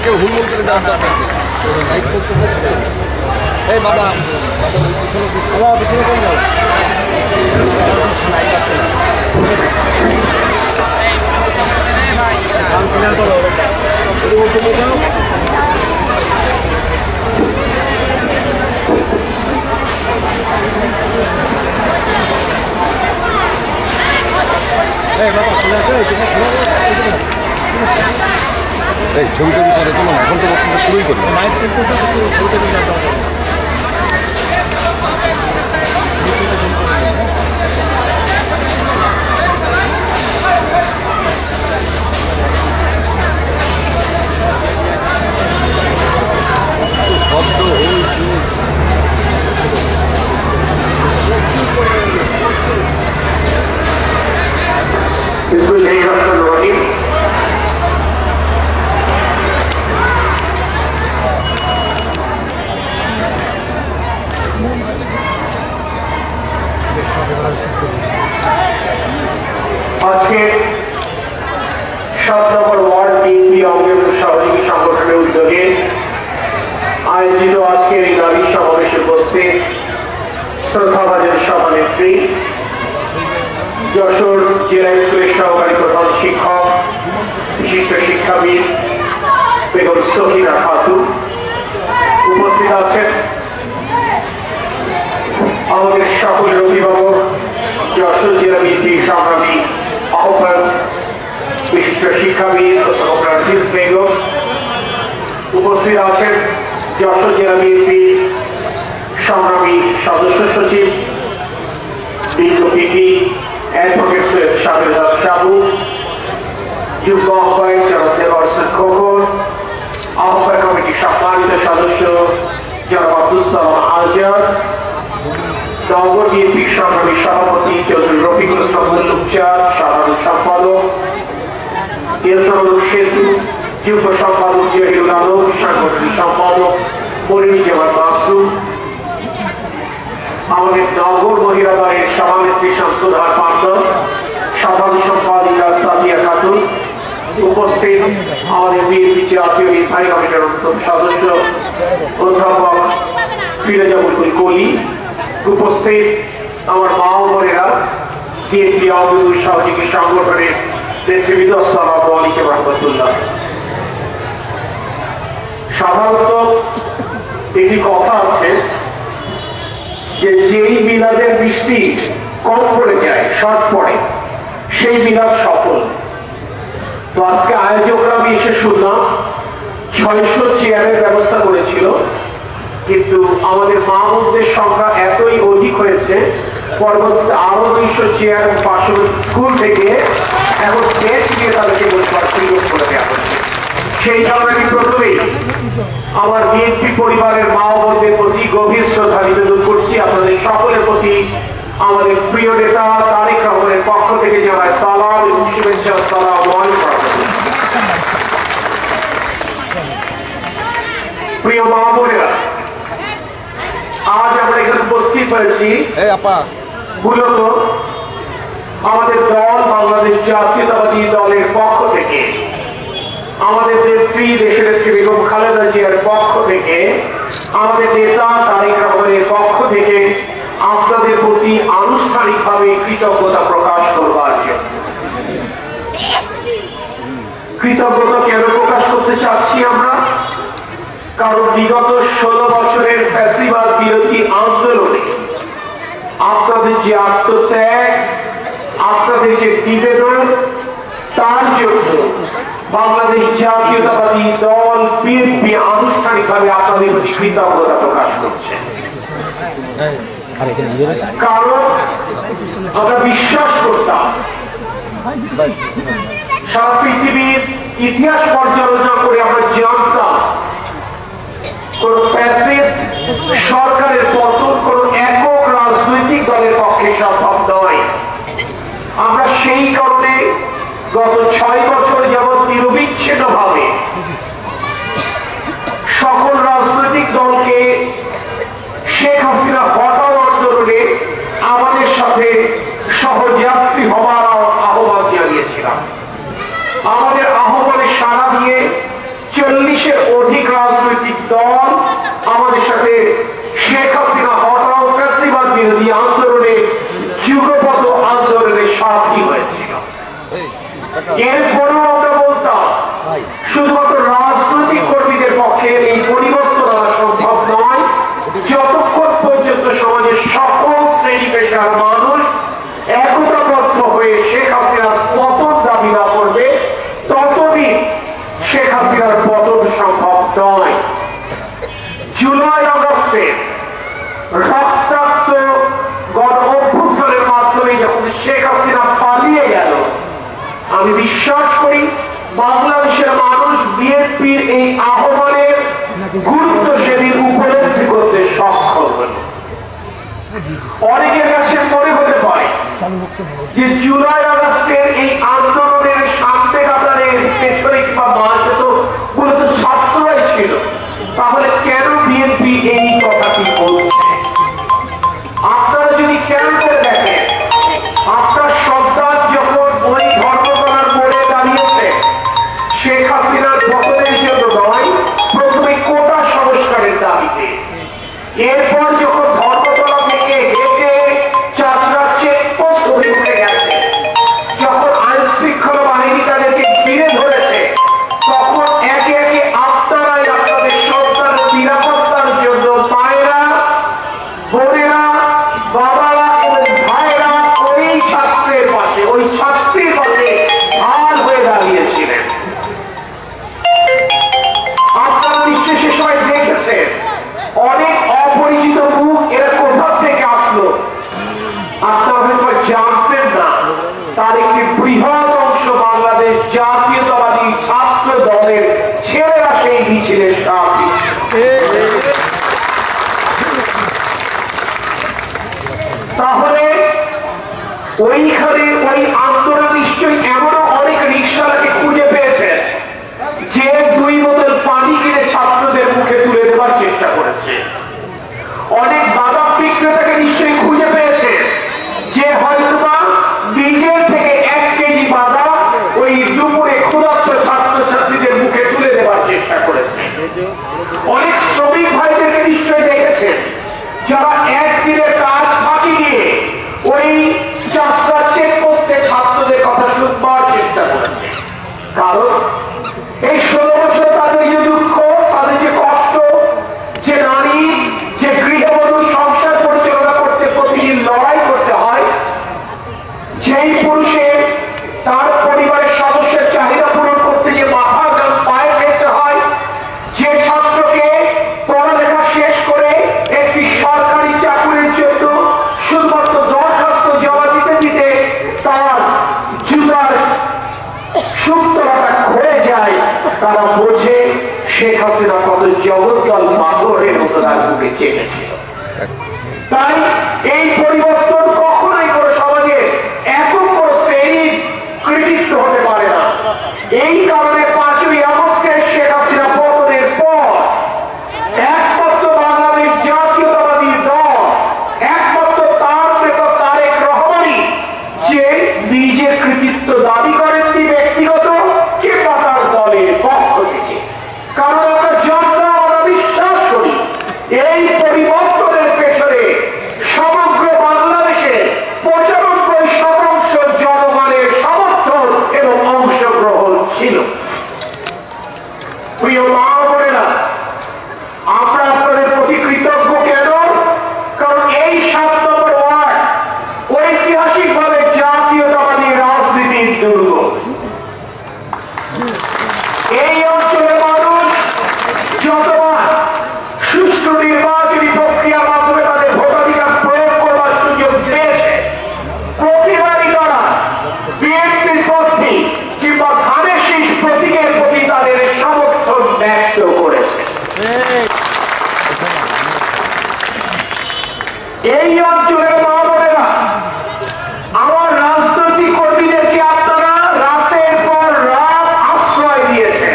কেউ হুলমুল করে যাওয়ার দরকার নেই। এই বাবা বাবা পিছনে কোন যাও এই ছবি টবি করে চলো না, এখন তো বক্তব্য শুরুই করি। শব্দ আজকে 7 নম্বর ওয়ার্ড বিএনপি অঙ্গীয় সহযোগী সংগঠনের উদ্যোগে আয়োজিত আজকের এই নারী সমাবেশে উপস্থিত শ্রদ্ধাভাজন সভানেত্রী, যশোর জেলা স্কুলের সহকারী প্রধান শিক্ষক, বিশিষ্ট শিক্ষাবিদ বেগম সখিনা খাতুন, উপস্থিত আছেন আমাদের সকলের অভিভাবক, যশোর জেলা বিএনপি সংগ্রামী আহ্বায়ক, বিশিষ্ট শিক্ষাবিদ অধ্যাপক বেগম, উপস্থিত আছেন যশোর জেলা বিএনপি সংগ্রামী সদস্য সচিব বিজেপি অ্যাডভোকেট সৈয়দ শামিল হক সাবু, যুগ্ম আহ্বায়ক জনাব দেওয়ার খোকন, আহ্বায়ক কমিটির সম্মানিত সদস্য জনাব আব্দুল সালাম আজাদ, নগর বিএনপি সংগ্রামী সভাপতি চৌধুরী রফিকুল ইসলাম মুল্লুকচাঁদ, সাধারণ সম্পাদক ইয়াসরুল সেতু, যুগ্ম সম্পাদক জহিরুল আলম, সাংগঠনিক সম্পাদক মনিরুজ্জামান মাসুম, আমাদের নগর মহিলা দলের সভানেত্রী শামসুদ্দার পান্ডব, সাধারণ সম্পাদিকা সাদিয়া খাতুন, উপস্থিত আমাদের বিএনপি জাতীয় নির্বাহী কমিটির অন্যতম সদস্য অধ্যাপক ফিরোজা বুলবুল কলি, উপস্থিত আমার মা ও বোনেরা, বিএনপি অঙ্গীয় সহযোগী সংগঠনের নেতৃবৃন্দ, আসসালামু আলাইকুম রহমতুল্লাহ। সাধারণত একটি কথা আছে যে যেই মিলাদের বৃষ্টি কম পড়ে যায়, শর্ট পড়ে, সেই মিলাদ সফল। তো আজকে আয়োজকরা আমি এসে শুনলাম 600 চেয়ারের ব্যবস্থা করেছিল, কিন্তু আমাদের মা বোনদের সংখ্যা এতই অধিক হয়েছে, পরবর্তীতে আরো 200 চেয়ার পার্শ্ববর্তী স্কুল থেকে এখন বেঞ্চ দিয়ে তাদেরকে বসবার সুযোগ করে দেওয়া হচ্ছে। সেই কারণে আমি প্রথমেই আমার বিএনপি পরিবারের মা বোনদের প্রতি গভীর শ্রদ্ধা নিবেদন করছি। আপনাদের সকলের প্রতি আমাদের প্রিয় নেতা তারেক রহমানের পক্ষ থেকে জানাই সালাম এবং শুভেচ্ছা। আসসালামু আলাইকুম। প্রিয় মা বোনেরা, আজ আমরা এখানে উপস্থিত হয়েছি মূলত আমাদের দল বাংলাদেশ জাতীয়তাবাদী দলের পক্ষ থেকে, আমাদের নেত্রী দেশের নেত্রী বেগম খালেদা জিয়ার পক্ষ থেকে, আমাদের নেতা তারেক রহমানের পক্ষ থেকে আপনাদের প্রতি আনুষ্ঠানিকভাবে কৃতজ্ঞতা প্রকাশ করবার জন্য। কৃতজ্ঞতা কেন প্রকাশ করতে চাচ্ছি আমরা? কারণ বিগত 16 বছরের ফ্যাসিবাদ বিরোধী আন্দোলনে আপনাদের যে আত্মত্যাগ, আপনাদের যে নিবেদন, তার জন্য বাংলাদেশ জাতীয়তাবাদী দল বিএনপি আনুষ্ঠানিকভাবে আপনাদের প্রতি কৃতজ্ঞতা প্রকাশ করছে। কারণ আমরা বিশ্বাস করতাম, সারা পৃথিবীর ইতিহাস পর্যালোচনা করে আমরা জানতাম কোন ফ্যাসিস্ট সরকারের পতন কোন একক রাজনৈতিক দলের পক্ষে সম্ভব নয়। আমরা সেই কারণে গত 6 বছর যাবৎ নিরবিচ্ছিন্ন ভাবে সকল রাজনৈতিক দলকে শেখ হাসিনা হটাও আন্দোলনে আমাদের সাথে সহযাত্রী হওয়ার আহ্বান জানিয়েছিলাম। আমাদের আহ্বানে সাড়া দিয়ে 40-এর অধিক রাজনৈতিক দল আমাদের সাথে শেখ হাসিনা হটাও ফ্যাসিবাদ বিরোধী আন্দোলনে যুগপৎ আন্দোলনের সাথী হয়েছিল। এরপরেও আমরা বলতাম শুধুমাত্র রাজনৈতিক কর্মীদের পক্ষে এই পরিবর্তন আনা সম্ভব নয়, যতক্ষণ পর্যন্ত সমাজের সকল শ্রেণী পেশার মানুষ একতাবদ্ধ হয়ে শেখ হাসিনার পতন দাবি না করবে, ততদিন শেখ হাসিনার পতন সম্ভব নয়। জুলাই আগস্টে রক্তাক্ত গণ অভ্যুত্থানের মাধ্যমে যখন শেখ হাসিনা পালিয়ে গেল, আমি বিশ্বাস করি বাংলাদেশের মানুষ বিএনপির এই আহ্বানের গুরুত্ব সেদিন উপলব্ধি করতে সক্ষম হল। অনেকের কাছে মনে হতে পারে যে জুলাই আগস্টের এই আন্দোলনের সামনে কাতারের পেছনে কিংবা মাঝে তো মূলত ছাত্ররাই ছিল, তাহলে কেন বিএনপি এই কথাটি বলছে? আপনারা যদি খেয়াল করে দেখেন, আপনার সন্তান যখন ওই ধর্মতলার মোড়ে দাঁড়িয়েছে শেখ হাসিনার পতনের জন্য নয়, প্রথমে কোটা সংস্কারের দাবিতে, এরপর যখন ধর্মতলা থেকে হেঁটে চাচরা চেকপোস্ট অভিমুখে গেছে, যখন আইন শৃঙ্খলা বাহিনী তাদেরকে ঘিরে ধরেছে, তখন একে একে আপনারাই আপনাদের সন্তানের নিরাপত্তার জন্য মায়েরা, বোনেরা, বাবারা এবং ভাইরা ওই ছাত্রের পাশে, ওই ছাত্রীর পাশে ঢাল হয়ে দাঁড়িয়েছিলেন। আপনারা নিশ্চয়ই সে সময় দেখেছেন অনেক অপরিচিত মুখ, এরা কোথা থেকে আসলো আপনারা হয়তো জানতেন না। তার একটি বৃহৎ অংশ বাংলাদেশ জাতীয়তাবাদী ছাত্র দলের ছেলেরা সেই মিছিলের সাথী। তাহলে ওইখানে ওই আন্দোলন নিশ্চয়ই এমনও অনেক রিক্সাওয়ালাকে খুঁজে পেয়েছেন যে 2 বোতল পানি কিনে ছাত্রদের মুখে তুলে দেওয়ার চেষ্টা করেছে। অনেক বাদাম বিক্রেতাকে নিশ্চয়ই খুঁজে পেয়েছে যে হয়তোবা নিজের থেকে 1 কেজি বাদাম ওই দুপুরে ক্ষুধার্ত ছাত্রছাত্রীদের মুখে তুলে দেওয়ার চেষ্টা করেছে। অনেক শ্রমিক ভাইদেরকে নিশ্চয়ই দেখেছেন যারা একদিনের কাজ ফাঁকি দিয়ে ওই চাষটা চেকপোস্টে ছাত্রদের কথা শুনবার চেষ্টা করেছে। কারণ এই 16 বছর তাদের যে দুঃখ, তাদের যে কষ্ট, যে নারী, যে গৃহবধূ সংসার পরিচালনা করতে প্রতিদিন লড়াই করতে হয়, যেই পুরুষের তার পরিবারের সদস্যের চাহিদা পূরণ করতে যে মাথা গান পায়ে ফেলতে হয়, যে ছাত্রকে পড়ালেখা শেষ করে একটি সরকারি চাকরির জন্য শুধুমাত্র দরখাস্ত জমা দিতে দিতে তার জুতার সুতরাটা হয়ে যায়, তারা বোঝে শেখ হাসিনা কত জগদ্দল পাথরের মতো তার বুকে চেপেছিল। তাই এই পরিবর্তন কখনোই কোনো সমাজে একক কোনো শ্রেণীর কৃতিত্ব হতে পারে না। এই কারণে 5ই আগস্টের শেখ হাসিনা পতনের পর একমাত্র বাংলাদেশ জাতীয়তাবাদী দল, একমাত্র তার নেতা তারেক রহমানই যে নিজের কৃতিত্ব দাবি করেননি ব্যক্তিগত কিংবা তার দলের পক্ষ থেকে। কারণ আমরা জানতাম, আমরা বিশ্বাস করি এই পরিবর্তনের পেছনে সমগ্র বাংলাদেশের 95% জনগণের সমর্থন এবং অংশগ্রহণ ছিল। প্রিয় মা বোনেরা, আমরা আপনাদের প্রতি কৃতজ্ঞ কেন? কারণ এই 7 নম্বর ওয়ার্ড ঐতিহাসিকভাবে জাতীয়তাবাদী রাজনীতির দুর্গ। এই অঞ্চলের মানুষ যতবার সুষ্ঠু নির্বাচনী প্রক্রিয়ার মাধ্যমে তাদের ভোটাধিকার প্রয়োগ করবার সুযোগ পেয়েছে, প্রতিবারই তারা বিএনপির পক্ষে কিংবা ধানের শীষ প্রতীকের প্রতি তাদের সমর্থন ব্যক্ত করেছে। এই অঞ্চলের মা বোনেরা, আমার রাজনৈতিক কর্মীদেরকে আপনারা রাতের পর রাত আশ্রয় দিয়েছেন।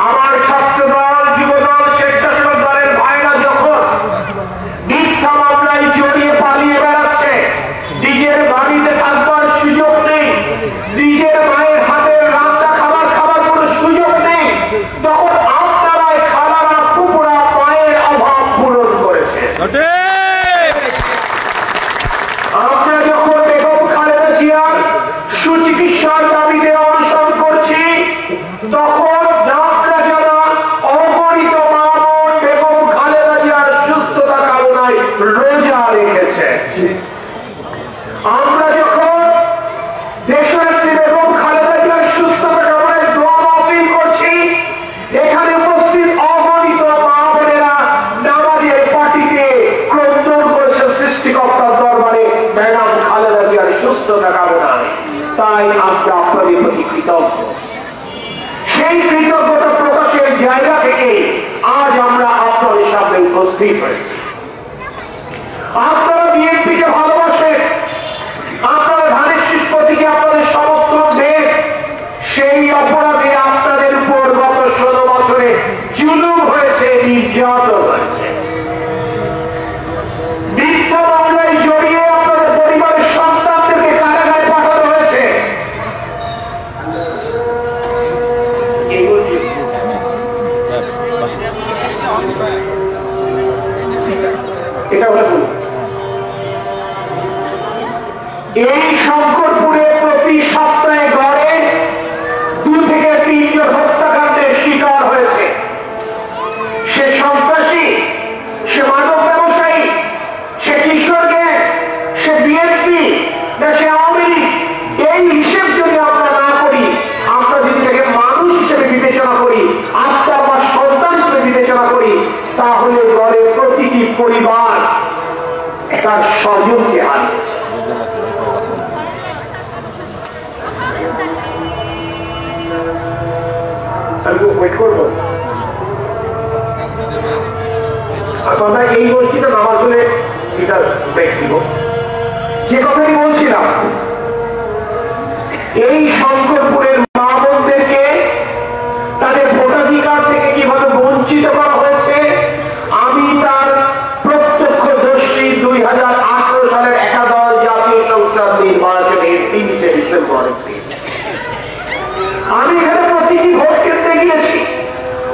আমার ছাত্রদল, যুবদল, স্বেচ্ছাসেবক দলের ভাইরা যখন মিথ্যা মামলায় জড়িয়ে পালিয়ে বেড়াচ্ছে, নিজের বাড়িতে থাকবার সুযোগ নেই, নিজের মায়ের হাতের রান্না খাবার খাবার কোনো সুযোগ নেই, রোজা রেখেছে। আমরা যখন দেশনেত্রী বেগম খালেদা জিয়ার সুস্থতা কামনায় দোয়া মাহফিল করছি, এখানে উপস্থিত অগণিত মা বোনেরা নামাজের পার্টিতে ক্রন্দন করেছে সৃষ্টিকর্তার দরবারে ম্যাডাম খালেদা জিয়ার সুস্থতা কামনায়। তাই আমরা আপনাদের প্রতি কৃতজ্ঞ। সেই কৃতজ্ঞতা প্রকাশের জায়গা থেকে আজ আমরা আপনাদের সামনে উপস্থিত হয়েছি। আপনারা বিএনপিকে ভালোবাসেন, আপনারা ধানের শীষ প্রতীকে আপনাদের সমর্থন দেন। সেই অপরাধে আপনাদের উপর গত 16 বছরে জুলুম হয়েছে, নির্যাতন হয়েছে। মিথ্যা মামলায় জড়িয়ে আপনাদের পরিবারের সন্তানদেরকে কারাগারে পাঠানো হয়েছে। এটা হলো এই শঙ্করপুরে প্রতি সপ্তাহে গড়ে 2 থেকে 3 জন হত্যাকাণ্ডের শিকার হয়েছে। সে সন্ত্রাসী, সে মাদক ব্যবসায়ী, সে কিশোর গ্যাং, সে বিএনপি না সে আওয়ামী লীগ, এই হিসেব যদি আমরা না করি, আমরা যদি তাকে মানুষ হিসেবে বিবেচনা করি, আত্মা বা সন্তান হিসেবে বিবেচনা করি, তাহলে গড়ে প্রতিটি পরিবার তার স্বজনকে হারিয়েছে। আমি ওয়েট করবো। আমরা এই বলছি না, নামাজ হলে এটা ব্যক্তিগত যে কথাটি বলছিলাম, এই শঙ্করপুরের মা বোনদেরকে তাদের ভোটাধিকার থেকে কিভাবে বঞ্চিত করা হয়েছে আমি তার প্রত্যক্ষদর্শী। 2018 সালের একাদশ জাতীয় সংসদ নির্বাচনের 3 ডিসেম্বরের দিন আমি এখানে প্রতিটি ভোট কেন্দ্রে গিয়েছি।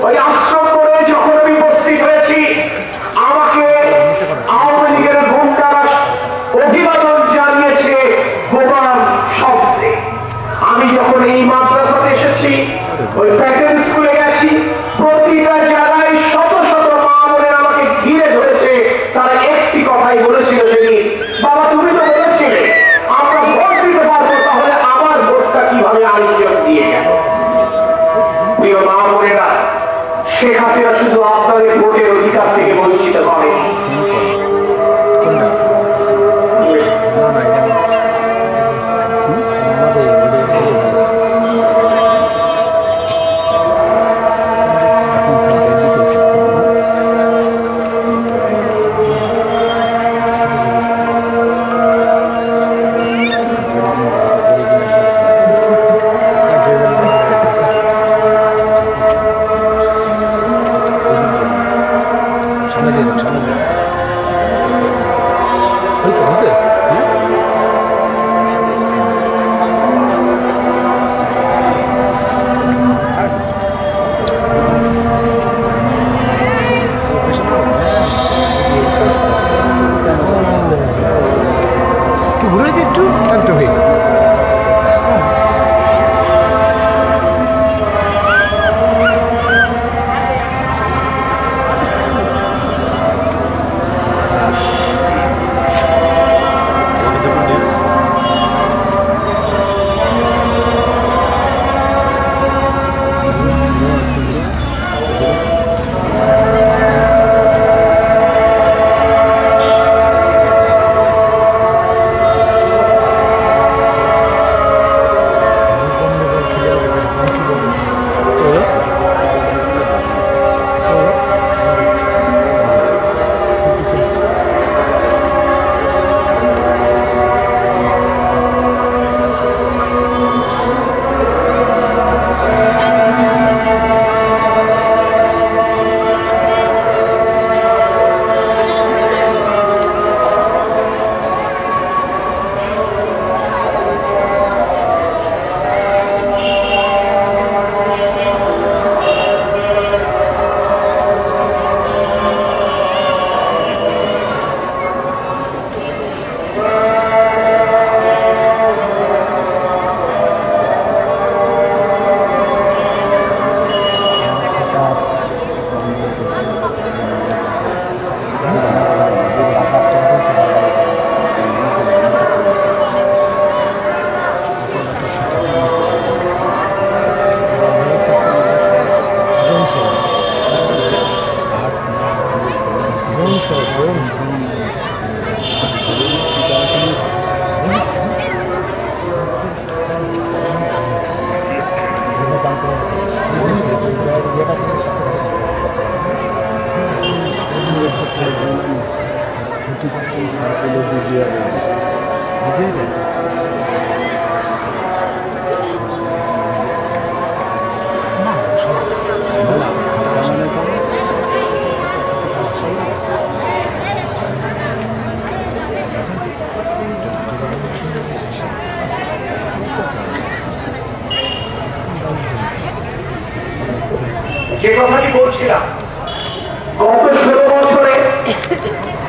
ওই আশ্রম করে যখন আমি উপস্থিত হয়েছি, আমাকে আওয়ামী লীগের গুন্ডারা অভিবাদন জানিয়েছে বোমার শব্দে। আমি যখন এই মাদ্রাসাতে এসেছি, ওই প্যাটেন স্কুলে গেছি, প্রতিটা জায়গায় শত শত মা বোনেরা আমাকে ঘিরে ধরেছে। তারা একটি কথাই বলেছিল, সেদিন বাবা তুমি তো বলেছিলে আমরা ভোট দিতে পারবো, তাহলে আমার ভোটটা কিভাবে আরেকজন দিয়ে গেল। প্রিয় মা বোনেরা, শেখ হাসিনা শুধু আপনাদের ভোটের অধিকার থেকে বঞ্চিত করে। সামনে 50% ছাড় পেলে ভিডিও ভিডিও যে কথাটি বলছিলাম, গত 16 বছরে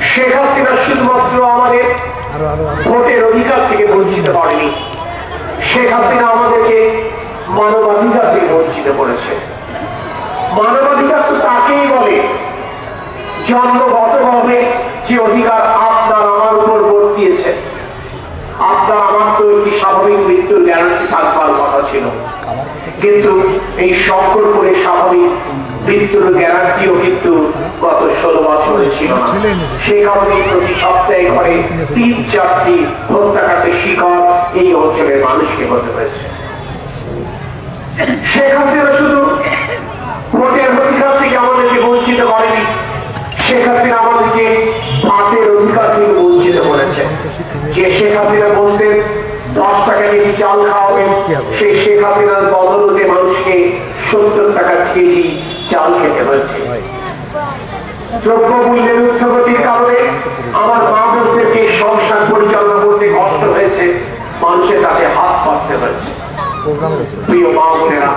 শেখ হাসিনা শুধুমাত্র আমাদের ভোটের অধিকার থেকে বঞ্চিত করেনি, শেখ হাসিনা আমাদেরকে মানবাধিকার থেকে বঞ্চিত করেছে। মানবাধিকার তো তাকেই বলে জন্মগতভাবে যে অধিকার আপনার আমার উপর বর্তিয়েছে। আপনার আমার তো একটি স্বাভাবিক মৃত্যুর গ্যারান্টি থাকবার কথা ছিল, কিন্তু এই সংকট করে স্বাভাবিক মৃত্যুর গ্যারান্টিও কিন্তু গত 16 বছরে ছিল না। সে কারণে প্রতি সপ্তাহে ঘরে 3-4টি হত্যাকাণ্ডের শিকার এই অঞ্চলের মানুষকে হতে হয়েছে। শেখ হাসিনা শুধু ভোটের অধিকার থেকে আমাদেরকে বঞ্চিত করেনি, শেখ হাসিনা আমাদেরকে ভাতের অধিকার থেকে বঞ্চিত করেছে। যে শেখ হাসিনা বলতেন 10 টাকা কেজি চাল খাওয়াবেন, সেই শেখ হাসিনার বদলতে মানুষকে 70 টাকা কেজি চাল খেতে হয়েছে। দ্রব্যমূল্যের ঊর্ধ্বগতির কারণে আমার মা বোনদেরকে সংসার পরিচালনা করতে কষ্ট হয়েছে, মানুষের কাছে হাত পাততে হয়েছে। প্রিয় মা বোনেরা,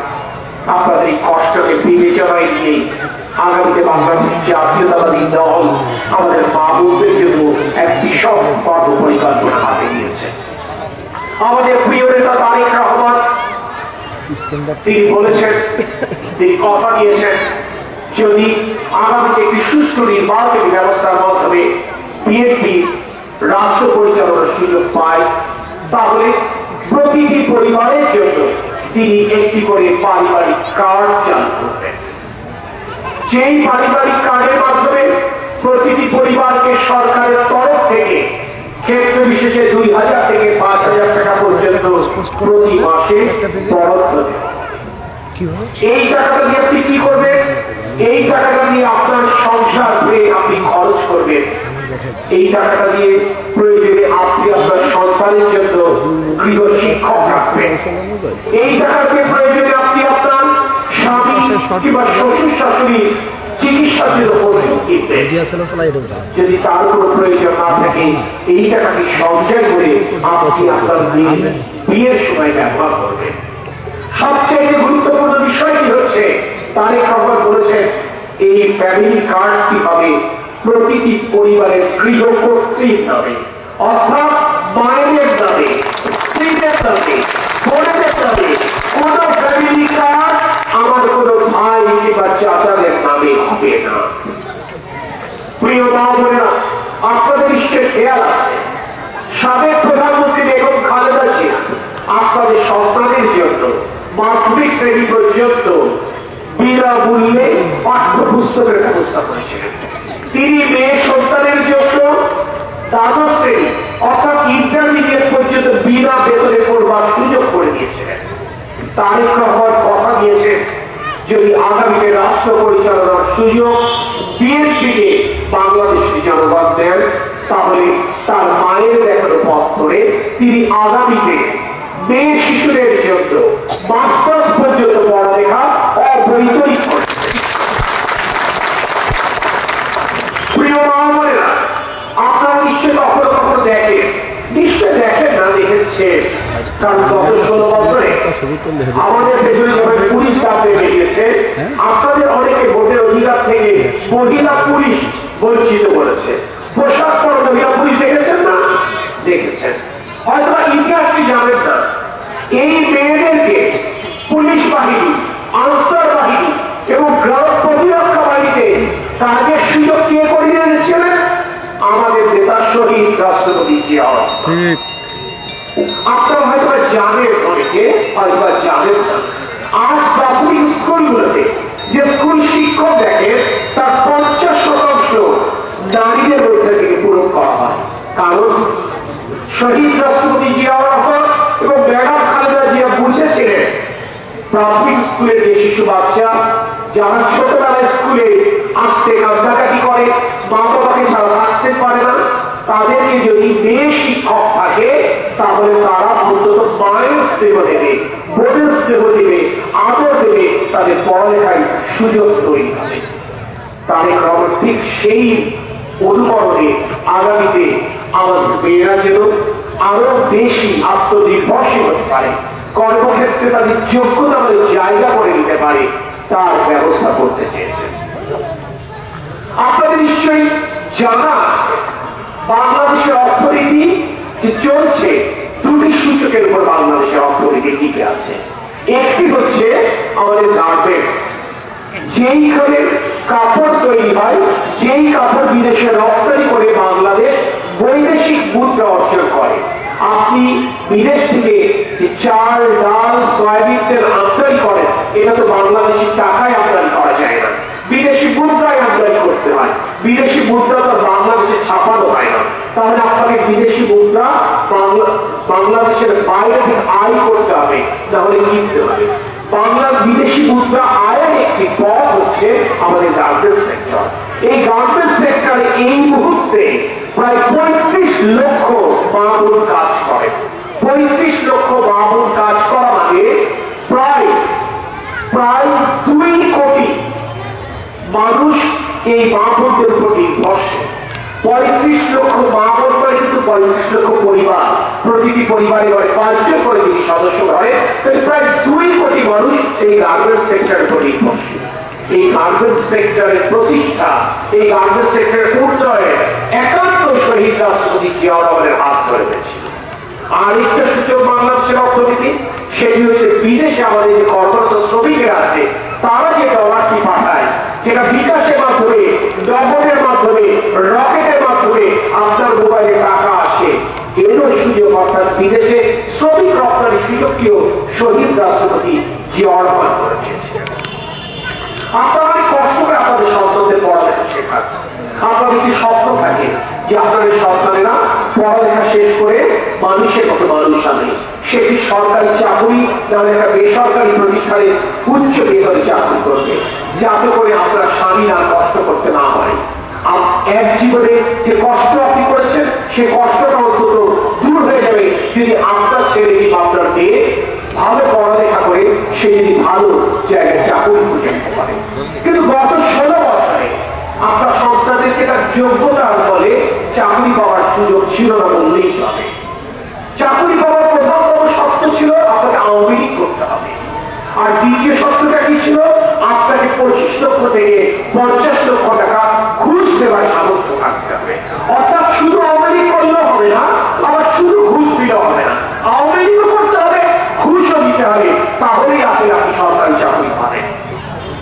আপনাদের এই কষ্টকে বিবেচনায় দিয়েই আগামীতে বাংলাদেশ জাতীয়তাবাদী দল আমাদের মা বোনদের জন্য এক বিশদ কর্ম পরিকল্পনা হাতে নিয়েছে। আমাদের প্রিয় নেতা তারেক রহমান তিনি বলেছেন, তিনি কথা দিয়েছেন, যদি আগামীতে একটি সুষ্ঠু নির্বাচনী ব্যবস্থার মাধ্যমে বিএনপি রাষ্ট্র পরিচালনার সুযোগ পায়, তাহলে প্রতিটি পরিবারের জন্য তিনি একটি করে পারিবারিক কার্ড চালু করবেন। যেই পারিবারিক কার্ডের মাধ্যমে প্রতিটি পরিবারকে সরকারের তরফ থেকে ক্ষেত্র বিশেষে 2000 থেকে 5000 টাকা পর্যন্ত প্রতি মাসে বরাদ্দ দেবে। এই টাকাটা দিয়ে আপনি কি করবেন? এই টাকাটা দিয়ে আপনার সংসার আপনি খরচ করবেন। এই টাকাটা দিয়ে প্রয়োজনে আপনি আপনার সন্তানের জন্য গৃহ শিক্ষক রাখবেন। এই টাকা দিয়ে প্রয়োজনে আপনি আপনার স্বামী কিংবা শ্বশুর শাশুড়ি চিকিৎসার জন্য ওষুধ কিনবেন। যদি তার কোনো প্রয়োজন না থাকে, এই টাকাটি সঞ্চয় করে আপনি আপনার বিয়ের সময় ব্যবহার করবেন। সবচেয়ে গুরুত্বপূর্ণ বিষয়টি হচ্ছে, তারেক রহমান বলেছেন এই ফ্যামিলি কার্ডটি হবে প্রতিটি পরিবারের গৃহকর্ত্রীর নামে, অর্থাৎ মায়ের নামে, স্ত্রীদের নামে, বোনেদের নামে। কোন ফ্যামিলি কার্ড আমার কোন ভাই কিংবা চাচাদের নামে হবে না। প্রিয় মা বোনেরা, আপনাদের নিশ্চয় খেয়াল আছে, সাবেক প্রধানমন্ত্রী বেগম খালেদা জিয়া আপনাদের সন্তানের জন্য মাধ্যমিক শ্রেণী পর্যন্ত বিনামূল্যে পাঠ্যপুস্তকের ব্যবস্থা করেছিলেন। তিনি মেয়ে সন্তানের জন্য দ্বাদশ শ্রেণী অর্থাৎ ইন্টারমিডিয়েট পর্যন্ত বিনা বেতনে পড়বার সুযোগ করে দিয়েছিলেন। তারেক রহমান কথা দিয়েছেন, যদি আগামীতে রাষ্ট্র পরিচালনার সুযোগ বিএনপিকে বাংলাদেশের জনগণ দেন, তাহলে তার মায়ের দেখানো পথ ধরে তিনি আগামীতে মেয়ে শিশুদের জন্য মাস্টার্স পর্যন্ত পড়ালেখা অবৈতনিক করছেন। প্রিয় মা বোনেরা, আপনারা নিশ্চয় কখনো কখনো দেখেন, নিশ্চয় দেখেন না, দেখেছেন, কারণ গত 16 বছরে আমাদের পেছনে যখন পুলিশ দাঁড়িয়ে বেরিয়েছে, আপনাদের অনেকে ভোটের অধিকার থেকে মহিলা পুলিশ বঞ্চিত করেছে। পোশাক পরা মহিলা পুলিশ দেখেছেন না? দেখেছেন। হয়তো ইতিহাসটি জানেন না, এই মেয়েদেরকে পুলিশ বাহিনী, আনসার বাহিনী এবং গ্রাম প্রতিরক্ষা বাহিনীতে কাজের সুযোগ কে করিয়ে এনেছিলেন? আমাদের নেতা শহীদ রাষ্ট্রপতি জিয়া রহমান। আপনারা হয়তো জানেন, অনেকে হয়তো জানেন না, আজ প্রাথমিক স্কুলগুলোতে যে স্কুল শিক্ষক দেখেন তার 50% নারীদের মধ্যে থেকে পূরণ করা হয়। কারণ শহীদ রাষ্ট্রপতি জিয়া রহমান এবং ম্যাডাম খালেদা জিয়া বুঝেছিলেন প্রাথমিক স্কুলের যে শিশু বাচ্চা যারা ছোটবেলায় স্কুলে আসতে কান্দাকাটি করে, মা বাবাকে ছাড়া থাকতে পারে না, তাদেরকে যদি বেশ শিক্ষক থাকে তাহলে তারা অন্তত মায়ের স্নেহ দেবে, বোনের স্নেহ দেবে, আদর দেবে, তাদের পড়ালেখায় সুযোগ তৈরি হবে। তারেক রহমান ঠিক সেই অনুকরণে আগামীতে আমাদের মেয়েরা যেন আরো বেশি আত্মনির্ভরশীল হতে পারে, কর্মক্ষেত্রে তাদের যোগ্যতা জায়গা করে নিতে পারে, তার ব্যবস্থা করতে চেয়েছেন। আপনাদের নিশ্চয়ই জানা আছে বাংলাদেশের অর্থনীতি যে চলছে দুটি সূচকের উপর বাংলাদেশের অর্থনীতি টিকে আছে। একটি হচ্ছে আমাদের গার্মেন্টস, যেইখানে কাপড় তৈরি হয়, যেই কাপড় বিদেশে রপ্তানি করে বাংলাদেশ বৈদেশিক মুদ্রা অর্জন করে। আপনি বিদেশ থেকে যে চাল, ডাল, সয়াবিন তেল আমদানি করেন, এটা তো বাংলাদেশি টাকায় আমদানি করা যায় না, বিদেশি মুদ্রায় আমদানি করতে হয়। বিদেশি মুদ্রা তো বাংলাদেশে ছাপানো হয় না, তাহলে আপনাকে বিদেশি মুদ্রা বাংলাদেশের বাইরে থেকে আয় করতে হবে, তাহলে কিনতে হবে। বিদেশি মুদ্রা আয়ের একটি পথ হচ্ছে আমাদের গার্মেন্টস সেক্টর। এই গার্মেন্টস সেক্টরে এই মুহূর্তে প্রায় 35 লক্ষ মা-বোন কাজ করে। 35 লক্ষ মা-বোন কাজ করা মানে প্রায় 2 কোটি মানুষ এই মা-বোনদের উপর নির্ভরশীল। 35 লক্ষ মা-বোন করে কিন্তু 35 লক্ষ পরিবার, প্রতিটি পরিবারে 5 জন করে যদি সদস্য হয়, তাহলে প্রায় 2 কোটি মানুষ এই গার্মেন্টস সেক্টরের উপর নির্ভরশীল। এই গার্মেন্টস সেক্টরের প্রতিষ্ঠা, এই গার্মেন্টস সেক্টরের উন্নয়ন একান্ত শহীদ রাষ্ট্রপতি জিয়াউর রহমানের হাত ধরে পেয়েছিল। আর একটা সূচক বাংলাদেশের অর্থনীতি, সেটি হচ্ছে বিদেশে আমাদের যে কর্মরত শ্রমিকেরা আছে তারা যে ডলারটি পাঠায়, যেটা বিকাশের মাধ্যমে, নগদের মাধ্যমে, রকেটের মাধ্যমে আপনার মোবাইলে টাকা আসে, এরও সুযোগ অর্থাৎ বিদেশে শ্রমিক রপ্তানির সুযোগটিও শহীদ রাষ্ট্রপতি জিয়াউর রহমান করে দিয়েছিলেন। আপনারা অনেক কষ্ট করে আপনাদের সন্তানদের পড়ালেখা শেখান। আপনাদের কি স্বপ্ন থাকে যে আপনাদের সন্তানেরা পড়ালেখা শেষ করে মানুষের মতো মানুষ হবে, সেটি সরকারি চাকরি নাহলে একটা বেসরকারি প্রতিষ্ঠানে উচ্চ বেতনে চাকরি করবে, যাতে করে আপনার স্বামী আর কষ্ট করতে না হয়। এক জীবনে যে কষ্ট আপনি করেছেন সে কষ্টটা অন্তত দূর হয়ে যাবে যদি আপনার ছেলে বা আপনার মেয়ে ভালো পড়ালেখা করে সে যদি ভালো জায়গায় চাকরি খুঁজে নিতে পারে। কিন্তু গত 16 বছরে আপনার সন্তানদেরকে তার যোগ্যতার বলে চাকরি পাওয়ার সুযোগ ছিল না বললেই চলে। চাকরি পাওয়ার প্রথমতম শর্ত ছিল আপনাকে আওয়ামী লীগ করতে হবে, আর দ্বিতীয় শর্তটা কি ছিল? আপনাকে 25 লক্ষ থেকে 50 লক্ষ টাকা ঘুষ দেওয়ার সামর্থ্য থাকতে হবে। অর্থাৎ শুধু আওয়ামী লীগ করলেও হবে না, আবার শুধু ঘুষ দিলেও হবে না, আওয়ামী লীগও করতে হবে, ঘুষও দিতে হবে, তাহলেই আপনি সরকারি চাকরি পাবেন।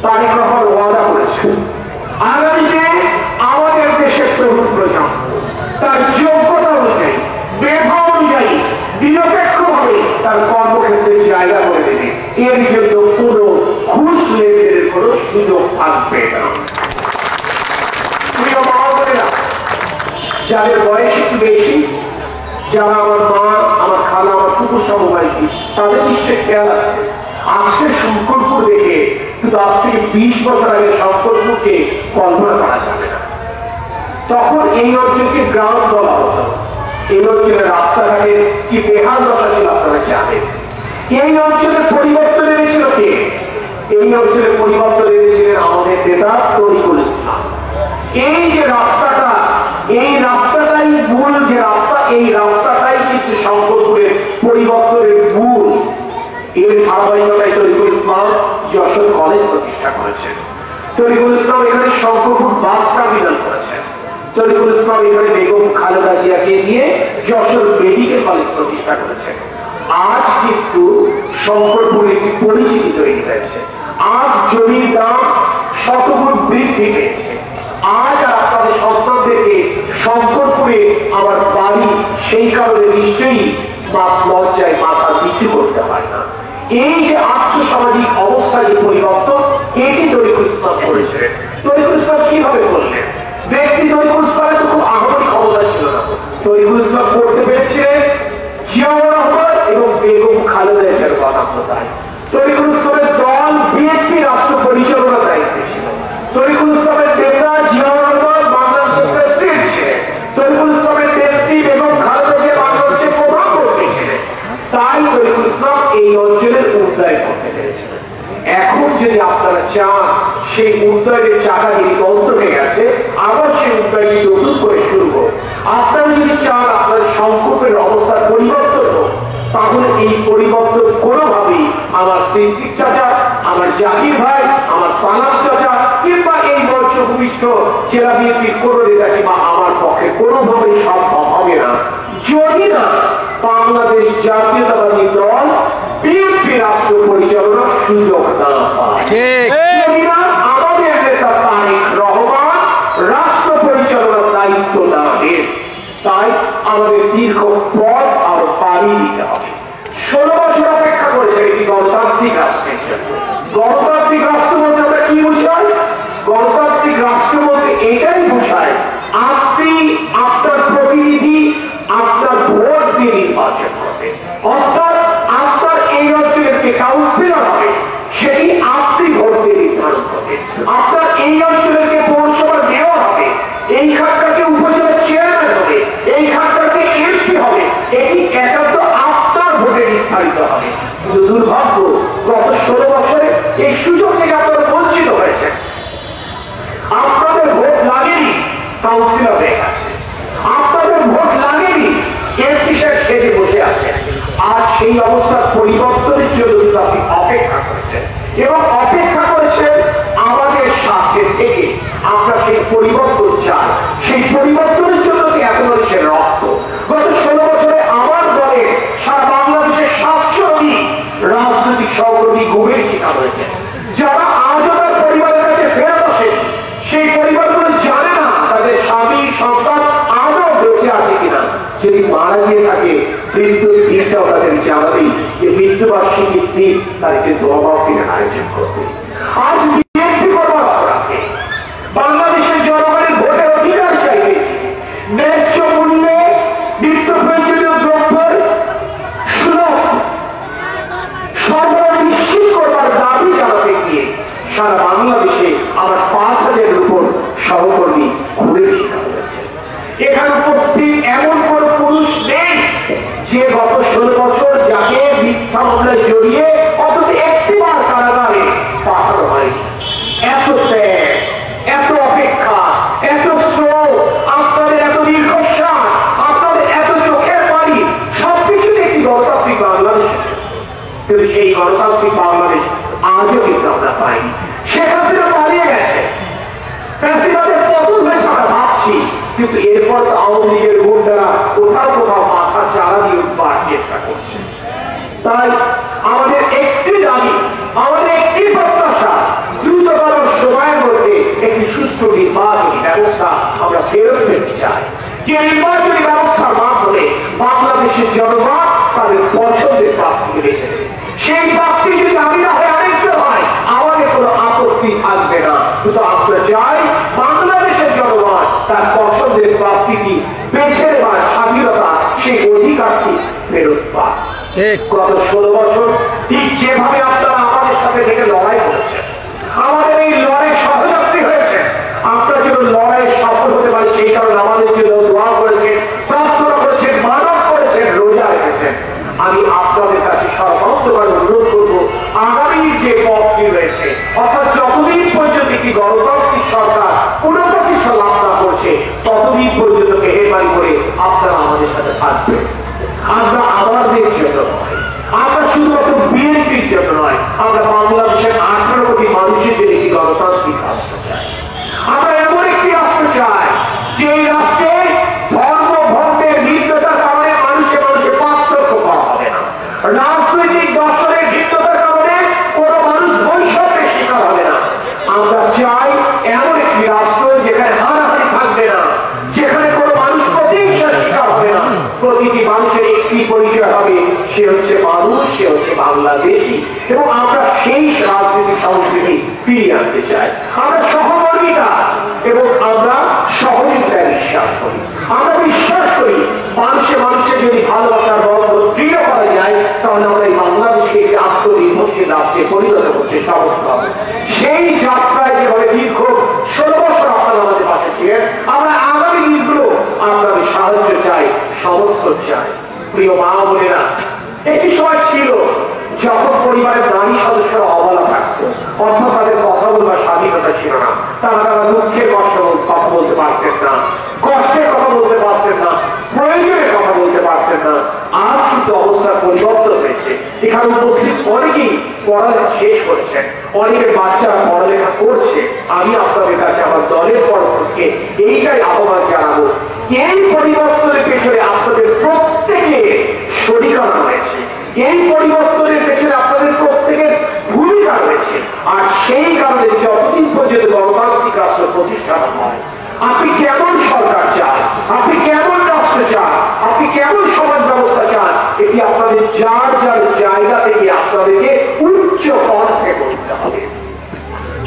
তারেক রহমান ওয়াদা করেছেন আগামীতে আমাদের দেশের তরুণ প্রজন্ম তার যোগ্যতা অনুযায়ী, মেধা অনুযায়ী নিরপেক্ষভাবে তার কর্মক্ষেত্রে জায়গা করে দেবে। এর জন্য কোনো ঘুষ লেনদেনের কোনো সুযোগ থাকবে না। প্রিয় মা বোনেরা, যাদের বয়স একটু বেশি, যারা আমার মা, আমার খালা, আমার কুকুর সমবায়ী, তাদের নিশ্চয় খেয়াল আছে আজকের শঙ্করপুর দেখে কিন্তু আজ থেকে 20 বছর আগে শঙ্করপুরকে কল্পনা করা যাবে না। তখন এই অঞ্চলকে গ্রাম বলা হতো, এই অঞ্চলের রাস্তাঘাটে কি বেহাল দশা ছিল আপনারা জানেন। এই অঞ্চলের পরিবর্তন এনেছিল কে? এই অঞ্চলের পরিবর্তন এনেছিলেন আমাদের নেতা তরিকুল ইসলাম। এই যে রাস্তাটা, এই রাস্তাটাই মূল যে রাস্তা, এই রাস্তাটাই কিন্তু শঙ্করপুরের পরিবর্তনের মূল। এর ধারাবাহিকতায় তরিকুল ইসলাম যশোর কলেজ প্রতিষ্ঠা করেছেন। তরিকুল ইসলাম এখানে শঙ্করপুর বাস টার্মিনাল করেছেন। তরিকুল ইসলাম এখানে বেগম খালেদা জিয়াকে নিয়ে যশোর মেডিকেল কলেজ প্রতিষ্ঠা করেছেন। আজ কিন্তু শঙ্করপুরে একটি পরিচিতি তৈরি হয়েছে। আজ জমির দাম শতগুণ বৃদ্ধি পেয়েছে। আজ আপনাদের সন্তানদেরকে শঙ্করপুরে আমার বাড়ি, সেই কারণে নিশ্চয়ই লজ্জায় মাথা নিচু করতে হয় না। এই যে আর্থসামাজিক অবস্থা যে পরিবর্তন, এটি তরিকুল ইসলাম করেছে। তরিকুল ইসলাম কিভাবে করলেন? ব্যক্তি তরিকুল ইসলামের তো খুব আহামরি ক্ষমতা ছিল না। তরিকুল ইসলাম করতে পেরেছিলেন জিয়াউর রহমান এবং বেগম খালেদা জিয়ার গণাত্মতায়। তরিকুল ইসলামের দল বিএনপি রাষ্ট্র পরিচালনার দায়িত্বে ছিল। তরিকুল ইসলামের নেতা জিয়াউর রহমান বাংলাদেশের প্রেসিডেন্ট ছিলেন। তরিকুল ইসলামের নেতা চান সেই উন্নয়নের চাকা যদি বন্ধ হয়ে গেছে, আবার সেই উন্নয়ন নতুন করে শুরু হোক। আপনারা যদি চান আপনার সংকটের অবস্থার পরিবর্তন হোক, তাহলে এই পরিবর্তন কোনোভাবেই আমার সিদ্দিক চাচা, আমার জাকির ভাই, আমার সালাম চাচা কিংবা এই মঞ্চ ভূমিষ্ঠ জেলা বিএনপির কোন নেতা কিংবা আমার পক্ষে কোনোভাবেই সম্ভব হবে না যদি না বাংলাদেশ জাতীয়তাবাদী দল বিএনপি রাষ্ট্র পরিচালনার সুযোগ না পায়। যদি না আমাদের নেতা তারেক রহমান রাষ্ট্র পরিচালনার দায়িত্ব না নেন, তাই আমাদের দীর্ঘ পথ আর পাড়ি দিতে হবে। 16 বছর অপেক্ষা করেছে একটি গণতান্ত্রিক রাষ্ট্রের জন্য। গণতান্ত্রিক রাষ্ট্র বলতে আমরা কি বুঝাই? গণতান্ত্রিক রাষ্ট্র বলতে এটাই বোঝায় আপনি আপনার প্রতিনিধি আপনার ভোট দিয়ে নির্বাচন করবেন, অর্থাৎ আপনার এই অঞ্চলের যে কাউন্সিলর হবে সেটি আপনি ভোট দিয়ে নির্ধারণ করবেন। আপনার এই অঞ্চলের যে পৌরসভার মেয়র হবে, এইখানটাকে উপজেলার চেয়ারম্যান হবে, এইখানটাকে এমপি হবে, এটি একান্ত আপনার ভোটে নির্ধারিত হবে। কিন্তু দুর্ভাগ্য, গত 16 বছরে এই সুযোগ থেকে আপনারা বঞ্চিত হয়েছেন। আপনাদের ভোট লাগেনি, কাউন্সিলর হয়ে গেছে। আপনাদের ভোট লাগেনি, এমপি সাহেব সেজে বসে আছেন। আর সেই অবস্থার পরিবর্তনের জন্য কিন্তু আপনি অপেক্ষা করেছেন এবং অপেক্ষা করেছেন আমাদের সাথে থেকে। আমরা সেই পরিবর্তন চাই, সেই পরিবর্তনের জন্য এত হচ্ছে রক্ত। গত 16 বছরে আমার দলে সারা বাংলাদেশের 700টি রাজনৈতিক সহকর্মী গুমের শিকার হয়েছে, যারা আজও তার পরিবারের কাছে ফেরত আসেন। সেই পরিবারগুলো জানে না তাদের স্বামী সন্তান আজও বেঁচে আছে কিনা। যদি মারা গিয়ে থাকে, মৃত্যুর দিনটাও তাদের জানাবেই যে মৃত্যুবার্ষিকীর দিন তাদেরকে দোয়া মাহফিলের আয়োজন করবে। আজ বিএনপি করবার অপরাধে বাংলাদেশের জনগণের ভোটের অধিকার চাইবে, ন্যায্য মূল্যে নিত্য প্রয়োজনীয় দ্রব্যের সুলভ সরবরাহ নিশ্চিত করবার দাবি জানাতে গিয়ে সারা বাংলাদেশে আমার 5000-এর উপর সহকর্মী খুনের শিকার হয়েছে। এখানে উপস্থিত এমন কোন পুরুষ নেই যে গত 16 বছর যাকে মিথ্যা মামলায় জড়িয়ে অন্তত একটিবার কারাগারে পাঠানো হয়নি। এত ত্যাগ, এত অপেক্ষা, এত শ্রম, আপনাদের এত দীর্ঘশ্বাস, আপনাদের এত চোখের পানি, সবকিছুতে একটি গণতান্ত্রিক বাংলাদেশ। কিন্তু সেই গণতান্ত্রিক বাংলাদেশ আজও কিন্তু আমরা পাইনি। শেখ হাসিনা পালিয়ে গেছে, ফ্যাসিবাদের পতন হয়েছে আমরা ভাবছি, কিন্তু এরপর আওয়ামী লীগের গুন্ডারা কোথাও কোথাও মাথা চারা দিয়ে উঠবার চেষ্টা করছে। তাই আমাদের একটি দাবি, আমাদের একটি প্রত্যাশা, দ্রুততর সময়ের মধ্যে একটি সুষ্ঠু নির্বাচনী ব্যবস্থা আমরা ফেরত পেতে চাই। যে নির্বাচনী ব্যবস্থার মাধ্যমে বাংলাদেশের জনগণ তাদের পছন্দের প্রার্থীকে বেছে নেবে। সেই প্রার্থী যদি আমি না হয় আরেকজন হয়, আমাদের কোনো আপত্তি থাকবে না। কিন্তু আমরা চাই বাংলাদেশের জনগণ তার পছন্দের প্রার্থীটি বেছে নেওয়ার স্বাধীনতা, সেই অধিকারটি ফেরত পায়। গত 16 বছর ঠিক যেভাবে আপনারা আমাদের সাথে থেকে লড়াই করেছেন, আমাদের এই লড়াই সহযাত্রী হয়েছে, আমরা যেন লড়াই সফল হতে পারি সেই কারণে আমাদের জন্য দোয়া করেছেন, প্রার্থনা করেছেন, মানব করেছেন, রোজা রেখেছেন। আমি আপনাদের কাছে সর্বান্তবার অনুরোধ করবো, আগামী যে পথটি রয়েছে, অর্থাৎ যতদিন পর্যন্ত একটি গণতান্ত্রিক সরকার পুনঃপ্রতিষ্ঠা লাভ না করছে, ততদিন পর্যন্ত মেহেরবানি করে আপনারা আমাদের সাথে থাকবেন। আমরা আমাদের জন্য নয়, আমরা শুধুমাত্র বিএনপির জন্য নয়, আমরা বাংলাদেশের 18 কোটি মানুষের জন্য একটি গণতান্ত্রিক রাষ্ট্র চাই। আমরা এমন একটি রাষ্ট্র চাই যে রাষ্ট্রে ধর্ম ভক্তের ভিন্নতার কারণে মানুষে মানুষে পার্থক্য করা হবে না, রাজনৈতিক দর্শনের ভিন্নতার কারণে কোনো মানুষ বৈষম্যের শিকার হবে না। আমরা চাই এমন একটি রাষ্ট্র যেখানে হানাহানি থাকবে না, যেখানে কোনো মানুষ প্রতিহিংসার শিকার হবে না। প্রতিটি মানুষের একটি পরিচয় হবে, সে হচ্ছে মানুষ, সে হচ্ছে বাংলাদেশী। এবং আমরা সেই রাজনৈতিক সংস্কৃতি ফিরিয়ে আনতে চাই। আমরা সহমর্মিতা এবং আমরা সহযোগিতায় বিশ্বাস করি। আমরা বিশ্বাস করি মানুষে মানুষের যদি ভালোবাসার বন্ধন দৃঢ় করা যায়, তাহলে আমরা এই বাংলাদেশকে একটি আত্মনির্ভরশীল রাষ্ট্রে পরিণত করতে সমর্থ হবে। সেই যাত্রায় যেভাবে দীর্ঘ 16 বছর আপনারা আমাদের পাশে ছিলেন, আমরা আগামী দিনগুলো আপনাদের সাহায্য চাই, সমর্থন চাই। প্রিয় মা বোনেরা, একটি সময় ছিল যখন পরিবারের নারী সদস্যরা অবলা থাকতো, অর্থাৎ তাদের কথা তারা দুঃখের কথা বলতে পারতেন না, কষ্টের কথা বলতে পারতেন না, প্রয়োজনের কথা বলতে পারতেন না। আজ কিন্তু অবস্থার পরিবর্তন হয়েছে। এখানে উপস্থিত অনেকেই পড়ালেখা শেষ করছেন, অনেকের বাচ্চারা পড়ালেখা করছে। আমি আপনাদের কাছে আমার দলের পক্ষ থেকে এইটাই আহ্বান জানাবো, এই পরিবর্তনের পেছনে আপনাদের প্রত্যেকে শরিকানা রয়েছে, এই পরিবর্তনের পেছনে আপনাদের প্রত্যেকের ভূমিকা রয়েছে। আর সেই কারণে যতদিন পর্যন্ত গণতান্ত্রিক রাষ্ট্র প্রতিষ্ঠা হয়, আপনি কেমন সরকার চান, আপনি কেমন রাষ্ট্র চান, আপনি কেমন সমাজ ব্যবস্থা চান, এটি আপনাদের যার যার জায়গা থেকে আপনাদেরকে উচ্চ কণ্ঠে করতে হবে।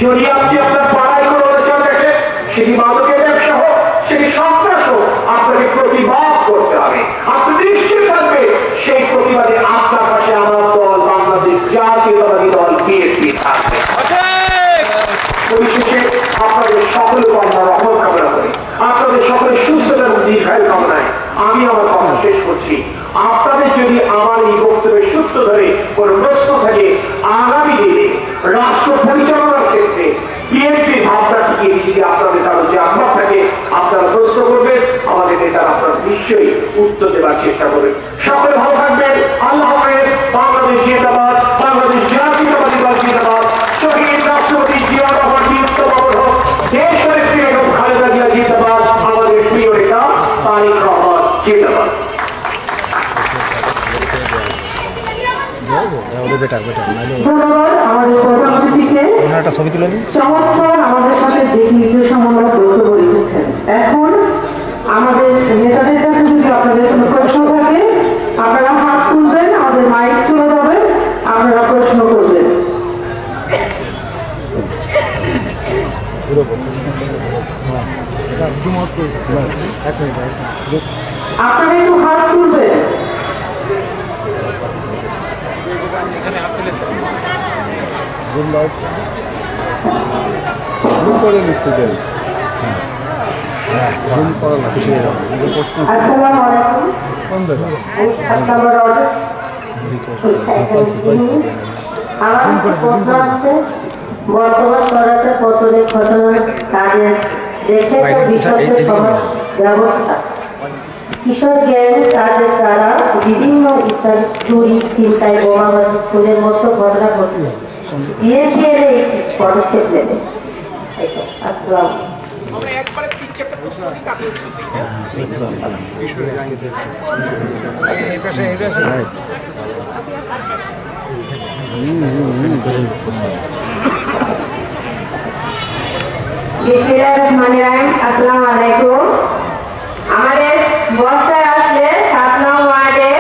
যদি আপনি আপনার পাড়ায় কোনো অনুষ্ঠান দেখেন, সেটি মাদকের ব্যবসা হোক, সেটি সন্ত্রাস হোক, আপনাকে প্রতিবাদ করতে হবে। আপনি নিশ্চিত থাকবে সেই প্রতিবাদে আপনার পাশে আমার দল বাংলাদেশ জাতীয়তাবাদী দল বিএনপি থাকবে। পরিশেষে আপনাদের সকলের কর্মার রহমত কামনা করি, আপনাদের সকলের সুস্থতা এবং দীর্ঘায়ু কামনায় আমি আমার কথা শেষ করছি। আপনাদের যদি আমার এই বক্তব্যের সূত্র ধরে কোন প্রশ্ন থাকে, আগামী দিনে রাষ্ট্র পরিচালনার ক্ষেত্রে বিএনপির ভাবনাটিকে যদি আপনাদের কারো যে আগ্রহ থাকে, আপনারা প্রশ্ন করবেন, আমাদের নেতারা আপনারা নিশ্চয়ই উত্তর দেওয়ার চেষ্টা করবেন। সকলে ভালো থাকবেন। আল্লাহ হাফেজ। বাংলাদেশ জিন্দাবাদ, বাংলাদেশ জাতীয়তাবাদী দল জিন্দাবাদ, শহীদ রাষ্ট্রপতি জিয়া রহমান উত্তম অবরোধ, দেশ নেত্রী বেগম খালেদা জিয়া জিন্দাবাদ, আমাদের প্রিয় নেতা তারেক রহমান জিন্দাবাদ। ধন্যবাদ আমাদের প্রধান অতিথিকে। চমৎকার আমাদের সাথে দিক নির্দেশনামূলক বক্তব্য রেখেছেন। এখন আমাদের নেতাদের কাছে যদি আপনাদের কোনো প্রশ্ন থাকে, আপনারা হাত তুলবেন, আমাদের মাইক চলে যাবে, আপনারা প্রশ্ন করবেন। আপনারা একটু হাত তুলবেন। বর্তমান সরকার পতনের ঘটনার কাজে দেশের ব্যবস্থা কিশোর গ্যাং তাদের দ্বারা বিভিন্ন স্থান চুরি, চিন্তায়, বোমাবাজি, খুনের মতো ঘটনা ঘটলে বিএনপি এর এই পদক্ষেপ নেবে। আসসালাম। আসসালামু আলাইকুম। আমাদের বর্ষায় আসলে 7 নং ওয়ার্ডের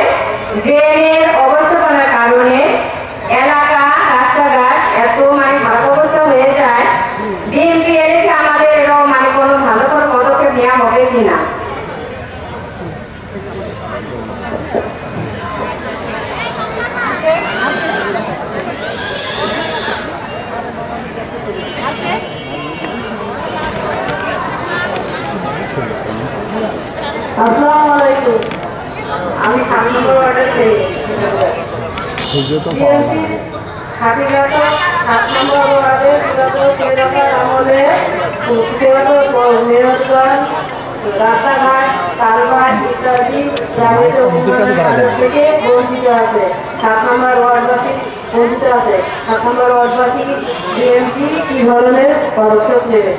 ড্রেনের অবস্থাপনার কারণে এলাকা রাস্তাঘাট এত খারাপ অবস্থা হয়ে যায়। বিএনপি এলাকা আমাদের এরকম কোনো ভালো করে পদক্ষেপ নেওয়া হবে কিনা? আসসালামু আলাইকুম। আমি 7 নম্বর ওয়ার্ডের রাস্তাঘাট, কালভার্ট ইত্যাদি থেকে বঞ্চিত আছে। 7 নম্বর ওয়ার্ডবাসী বঞ্চিত আছে। 7 নম্বর ওয়ার্ডবাসী বিএনপি কি ধরনের পদক্ষেপ নেবে?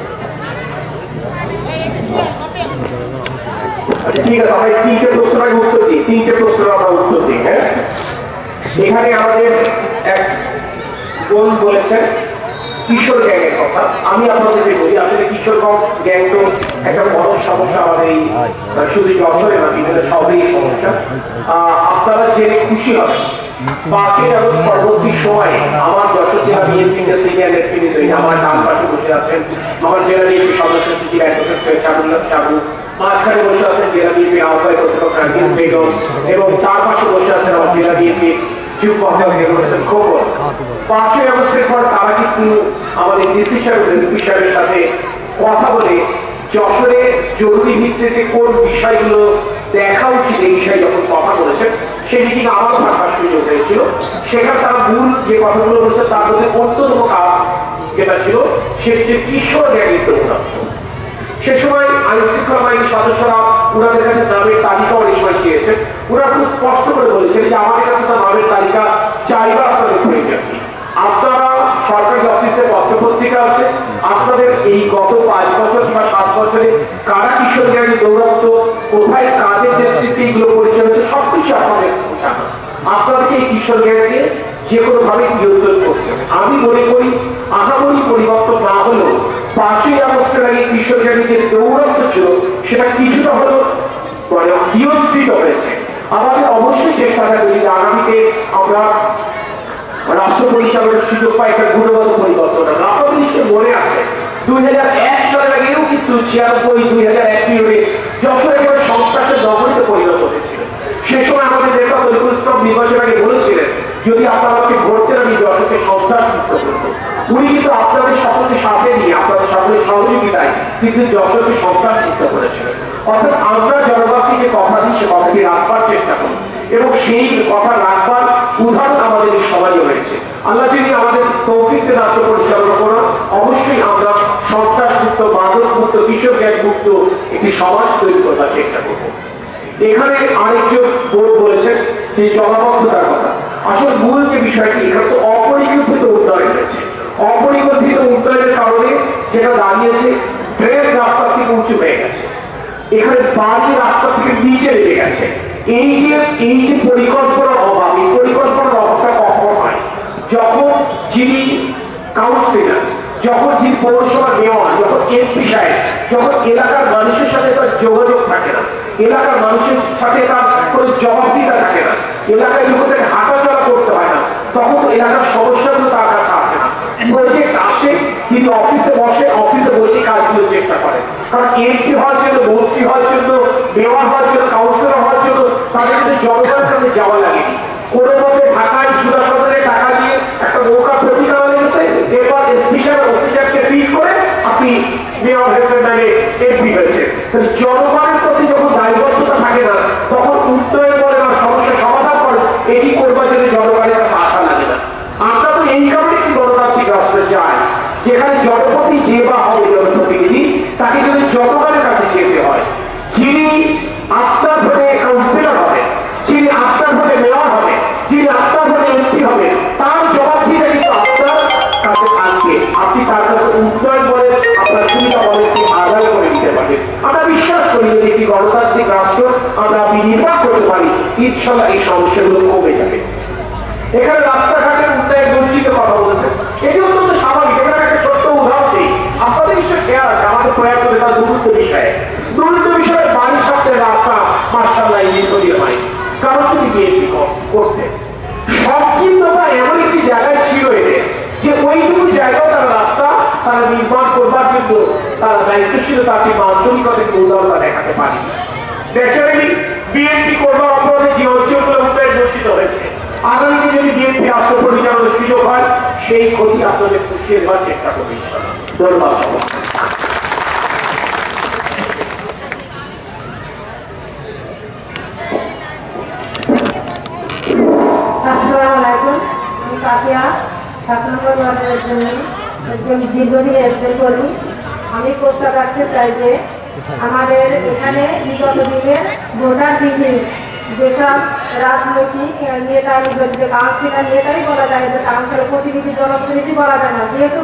ঠিক আছে, আমরা 3টে প্রশ্নের উত্তর দিই। 3টে প্রশ্নের আমরা উত্তর দিই। হ্যাঁ, এখানে আমাদের এক বোন বলেছেন কিশোর গ্যাংয়ের কথা। আমি আপনাদেরকে বলি, আসলে কিশোর গ্যাং তো একটা বড় সমস্যা আমাদের এই শুধু যশোরে না, বিভিন্ন শহরেই এই সমস্যা। আপনারা জেনে খুশি হবেন, 5 আগস্ট পরবর্তী সময়ে আমার যশোর জেলা বিএনপির সিনিয়র নেতৃত্ব আমার ডান পাশে বসে আছেন আমার জেলা বিএনপি সদস্য সিটি অ্যাডভোকেট সৈয়দ শাহুল্লাহ সাবু, মাঝখানে বসে আছেন জেলা বিএনপির আহ্বায়ক অধ্যাপক নার্গিস বেগম, এবং তার পাশে বসে আছেন আমার জেলা বিএনপির যুব আহ্বায়ক খবর। 5 আগস্টের পর তারা কিন্তু আমাদের ডিসি সাহেবের সাথে কথা বলে যশোরে জরুরি ভিত্তিতে কোন বিষয়গুলো দেখা উচিত এই বিষয়ে যখন কথা বলেছেন, সেই মিটিং আমার থাকার সুযোগ হয়েছিল। সেখানে তারা মূল যে কথাগুলো বলছে তার মধ্যে অন্যতম কাজ যেটা ছিল সেটি যে কিশোর গ্যাংয়ের দৌরাত্ম্য। সে সময় আইন শৃঙ্খলা বাহিনীর সদস্যরা ওনাদের কাছে নামের তালিকা অনেক সময় চেয়েছেন। ওরা খুব স্পষ্ট করে বলেছেন যে আমাদের কাছে তার নামের তালিকা চাইবা আপনাদের প্রয়োজন। আপনারা সরকারি অফিসে পত্রপত্রিকা আছে, আপনাদের এই গত 5 বছর কিংবা 7 বছরে কারা কিশোর গ্যাংয়ের দৌরাত্ম্য, কোথায় কাজের নেতৃত্বগুলো পরিচালিত, সবকিছু আপনাদের জানা। আপনাদেরকে এই কিশোর গ্যাংকে যে কোনো ভাবে নিয়ন্ত্রণ করতে হবে। আমি মনে করি আহামরি পরিবর্তন না হলেও 5ই আগস্টের আগে কিশোর গ্যাংয়ের যে দৌরাত্ম্য ছিল সেটা কিছুটা হলেও নিয়ন্ত্রিত হয়েছে। আমাদের অবশ্যই চেষ্টা থাকবে যে আগামীতে আমরা রাষ্ট্র পরিচালনার সুযোগ পাই একটা গুণগত পরিবর্তন। আপনাদের নিশ্চয় মনে আছে 2001 সালের আগেও কিন্তু 96-2001 পিরিয়ডে যশোর একেবারে সন্ত্রাসের নগরীতে পরিণত হয়েছিল। সে সময় আমাদের নেতা তরিকুল ইসলাম নির্বাচন আগে বলেছিলেন যদি আপনারা আমাকে ভোট দেন আমি যশোরকে সন্ত্রাস মুক্ত করবো। উনি কিন্তু আপনাদের সকলকে সাথে নিয়ে আপনাদের সকলের সহযোগিতায় কিন্তু যশোরকে সন্ত্রাস মুক্ত করেছিলেন। অর্থাৎ আমরা জনগণকে যে কথা দিই সে কথাটি রাখবার চেষ্টা করি এবং সেই কথা রাখবার উদাহরণ আমাদের এই সমাজে রয়েছে। আল্লাহ যদি আমাদের তৌফিক রাষ্ট্র পরিচালনা করেন অবশ্যই আমরা সন্ত্রাস মুক্ত, মাদক মুক্ত, কিশোর গ্যাং মুক্ত একটি সমাজ তৈরি করার চেষ্টা করব। এখানে আরেকজন বোর্ড বলেছেন যে জলাবদ্ধতার কথা। আসলে মূল যে বিষয়টি এখানে তো অপরিকল্পিত উন্নয়ন হয়েছে। অপরিকল্পিত উন্নয়নের কারণে যেটা দাঁড়িয়েছে ড্রেন রাস্তা থেকে উঁচু হয়ে গেছে, এখানে বাড়ি রাস্তা থেকে নিচে নেমে গেছে। এই যে পরিকল্পনার অভাব, এই পরিকল্পনার অভাবটা কখন হয় যখন যিনি কাউন্সিলর, যখন যিনি পৌরসভা মেয়র, যখন এমপি সাহেব, যখন এলাকার মানুষের সাথে তার যোগাযোগ থাকে না, এলাকার মানুষের সাথে তার কোনো জবাবদিহিতা থাকে না, এলাকায় লোকেদের হাঁটাচলা করতে হয় না, তখন তো এলাকার সমস্যাগুলো তার কাছে আসে না। প্রজেক্ট আসে, তিনি অফিসে বসে, অফিসে বসে কাজগুলো চেষ্টা করেন। কারণ এমপি হওয়ার জন্য, মন্ত্রী হওয়ার জন্য, মেয়র হওয়ার জন্য, কাউন্সিলর হওয়ার জন্য তাদের কিন্তু জনগণের কাছে যাওয়া লাগেনি। কোনো মতে ঢাকায় সুদা সদরে টাকা দিয়ে একটা নৌকা প্রতিকার লেগেছে, এরপর স্পেশাল অফিসারকে ফিল করে আপনি মেয়র হয়েছেন, মানে এমপি হয়েছে। জনগণের প্রতি যখন দায়বদ্ধতা থাকে না তখন উন্নয়ন করে না, সমস্যা সমাধান করে এটি করবার জন্য জনগণের কাছে আশা লাগে না। আমরা তো এই কারণে একটি গণতান্ত্রিক রাষ্ট্রে যাই যেখানে জনপ্রতি যে বা হবে জনপ্রতিনিধি তাকে যদি জনগণের কাছে যেতে হয়। যিনি আপনার ভোটে কাউন্সিলর হবে, যিনি আপনার ভোটে মেয়র হবে, যিনি আপনার ভোটে এমপি হবে, তার জবাবদিহিতা কিন্তু আপনার কাছে থাকবে। আপনি তার কাছে উন্নয়ন বলে আপনার সুবিধা বলে আদায় করে দিতে পারবেন। আমরা বিশ্বাস করি যদি একটি গণতান্ত্রিক রাষ্ট্র আমরা বিনির্মাণ করতে পারি ইনশাআল্লাহ এই সমস্যাগুলো কমে যাবে। এখানে রাস্তাঘাটের উন্নয়ন বঞ্চিত কথা বলেছেন, এটি অত্যন্ত স্বাভাবিক। এখানে একটা ছোট্ট উদাহরণ দিই, আপনাদের নিশ্চয় খেয়াল আছে আমাদের প্রয়াস করে তার দুর্নীতি বিষয়ে বাড়ির সাথে রাস্তা মার্শাল্লাহ দীর্ঘদিন হয়, কারণ তিনি বিএনপি করতেন। সংকীর্ণতা এমন একটি জায়গায় ছিল এদের যে ওইটুকু জায়গায় তারা রাস্তা তারা নির্মাণ করবার জন্য তারা দায়িত্বশীল তাকে আন্তরিকতার উদারতা দেখাতে পারি। ন্যাচারালি বিএনপি করবার অপরাধে যে অঞ্চলগুলো উন্নয়ন বঞ্চিত হয়েছে, আগামীতে যদি বিএনপি রাষ্ট্র পরিচালনার সুযোগ হয় সেই ক্ষতি আপনাদের পুষিয়ে দেওয়ার চেষ্টা করবে। ধন্যবাদ। আসসালামু আলাইকুম, আমি কাকিয়া 7 নম্বর ওয়ার্ডের জন্য একজন দীর্ঘদিন এসএল কর্মী। আমি প্রস্তাব রাখতে চাই যে আমাদের এখানে বিগত দিনে ভোটার দিকে যেসব রাজনৈতিক নেতা, যে কাউন্সিলর নেতাই বলা যায়, যে কাউন্সিলর প্রতিনিধি, জনপ্রতিনিধি বলা যায় না, যেহেতু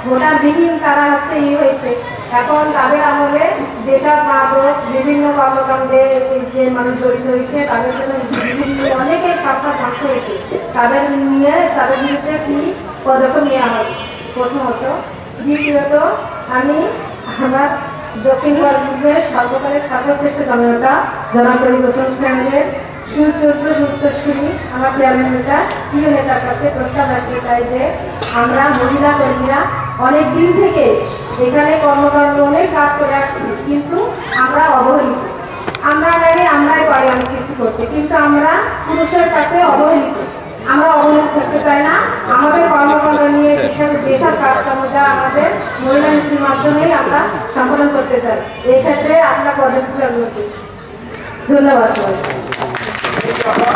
ভোটার বিহীন তারা হচ্ছে হয়েছে। এখন তাদের আমলে যেসব মাদক বিভিন্ন কর্মকাণ্ডে যে মানুষ জড়িত হয়েছে তাদের জন্য অনেকের স্বার্থ ধ্বংস হয়েছে, তাদের বিরুদ্ধে কি পদক্ষেপ নেওয়া হবে প্রথমত। দ্বিতীয়ত আমি আমার দক্ষিণ ভারতের সর্বকালের সর্বশ্রেষ্ঠ জননেতা জনাব তরিকুল ইসলামের সুযোগ্য উত্তরসূরি আমার চেয়ারম্যান নেতা প্রিয় নেতার কাছে প্রস্তাব রাখতে চাই যে আমরা মহিলা কর্মীরা অনেক দিন থেকে এখানে কর্মকাণ্ড অনেক কাজ করে আসছি, কিন্তু আমরা অবহেলিত। আমরাই পারি অনেক কিছু করতে, কিন্তু আমরা পুরুষের কাছে অবহেলিত। আমরা অবহেলিত করতে চাই না। আমাদের কর্মকাণ্ড নিয়ে যেসব কাজকর্ম যা আমাদের মহিলা নীতির মাধ্যমেই আমরা সম্পাদন করতে চাই, এই ক্ষেত্রে আপনার পদক্ষেপ করছি। ধন্যবাদ।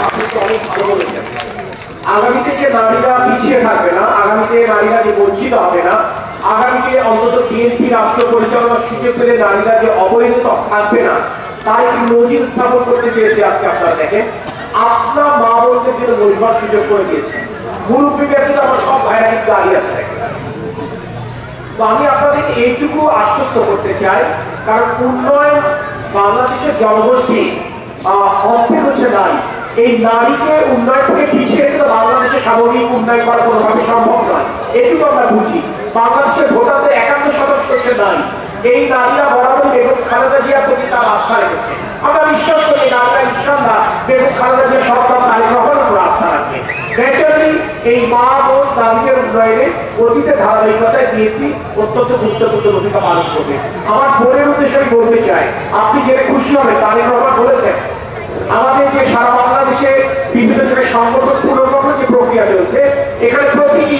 আপনি তো অনেক ভালো বলেছেন। আগামীতে যে নারীরা পিছিয়ে থাকবে না, আগামীতে নারীরা যে বঞ্চিত হবে না, আগামীতে অন্তত বিএনপি রাষ্ট্র পরিচালনার সুযোগ পেলে নারীরা যে অবহেলিত থাকবে না, তার একটি নজির স্থাপন করতে চেয়েছে। আজকে আপনারা দেখেন আপনার মা বলতে কিন্তু বসবার সুযোগ করে দিয়েছে। মুরব্বীদের কিন্তু আমার সব ভাইরা কিন্তু দাঁড়িয়ে আছে। তো আমি আপনাদের এইটুকু আশ্বস্ত করতে চাই, কারণ উন্নয়ন বাংলাদেশের জনগোষ্ঠী অর্থে হচ্ছে নারী। এই নারীকে উন্নয়ন থেকে পিছিয়ে রেখে বাংলাদেশের সামগ্রিক উন্নয়ন করা কোনোভাবে সম্ভব নয়। এটুকু আমরা বুঝি। বাংলাদেশের ভোটারদের 51% হচ্ছে নারী। এই নারীরা বরাবর বেগম খালেদা জিয়ার প্রতি তার আস্থা রেখেছে। আমরা বিশ্বাস করি নারীরা ইনশাআল্লাহ বেগম খালেদা জিয়ার সরকার তারেক রহমানের উপর আস্থা রাখবে। ন্যাচারালি এই মা বোন নারীদের উন্নয়নে অতীতে ধারাবাহিকতায় বিএনপি অত্যন্ত গুরুত্বপূর্ণ ভূমিকা পালন করবে। আমার বোনের উদ্দেশ্যে আমি বলতে চাই, আপনি জেনে খুশি হবেন, তারেক রহমান বলেছেন আমাদের যে সারা বাংলাদেশে বিভিন্ন জায়গায় সংগঠন পুনর্গঠন যে প্রক্রিয়া চলছে, এখানে প্রতিটি